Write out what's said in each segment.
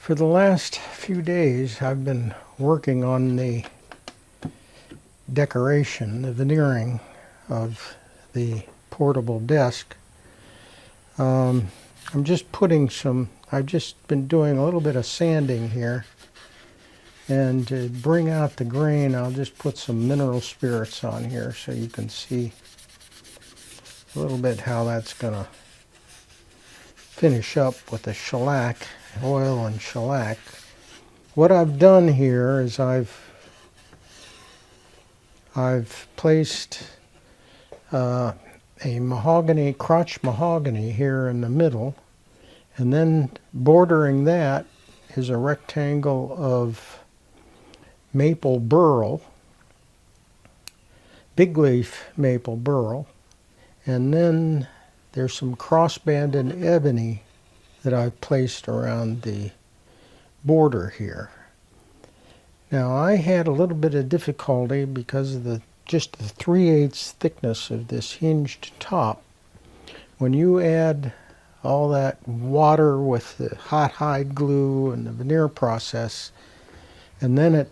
For the last few days, I've been working on the decoration, the veneering of the portable desk. I'm just putting I've just been doing a little bit of sanding here. And to bring out the grain, I'll just put some mineral spirits on here so you can see a little bit how that's going to finish up with the shellac, oil and shellac. What I've done here is I've placed a mahogany, crotch mahogany here in the middle, and then bordering that is a rectangle of maple burl, big leaf maple burl, and then there's some cross-banded ebony that I've placed around the border here. Now I had a little bit of difficulty because of just the 3/8 thickness of this hinged top. When you add all that water with the hot hide glue and the veneer process, and then it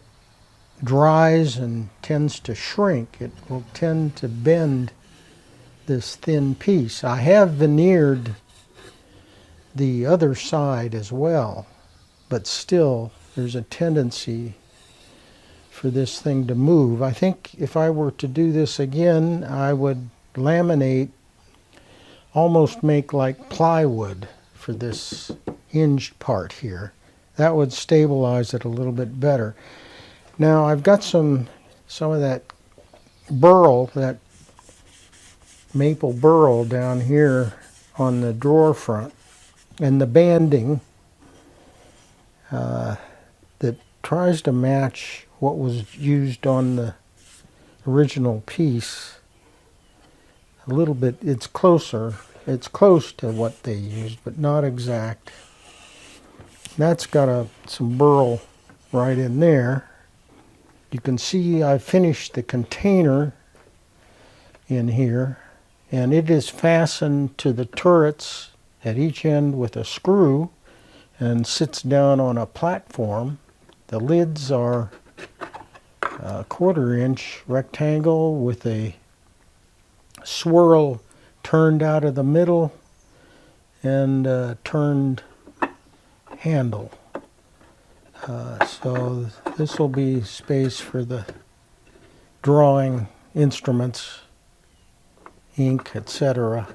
dries and tends to shrink, it will tend to bend this thin piece. I have veneered the other side as well, but still there's a tendency for this thing to move. I think if I were to do this again, I would laminate, almost make like plywood for this hinged part here. That would stabilize it a little bit better. Now I've got some of that burl, that maple burl down here on the drawer front, and the banding that tries to match what was used on the original piece a little bit. It's close to what they used, but not exact. That's got some burl right in there. You can see I finished the container in here, and it is fastened to the turrets at each end with a screw and sits down on a platform. The lids are a 1/4-inch rectangle with a swirl turned out of the middle and a turned handle. So this will be space for the drawing instruments, ink, etc.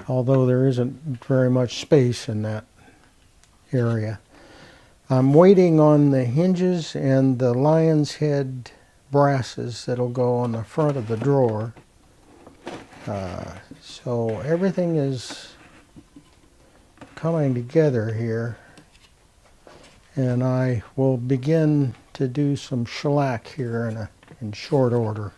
Although there isn't very much space in that area. I'm waiting on the hinges and the lion's head brasses that'll go on the front of the drawer. So everything is coming together here, and I will begin to do some shellac here in short order.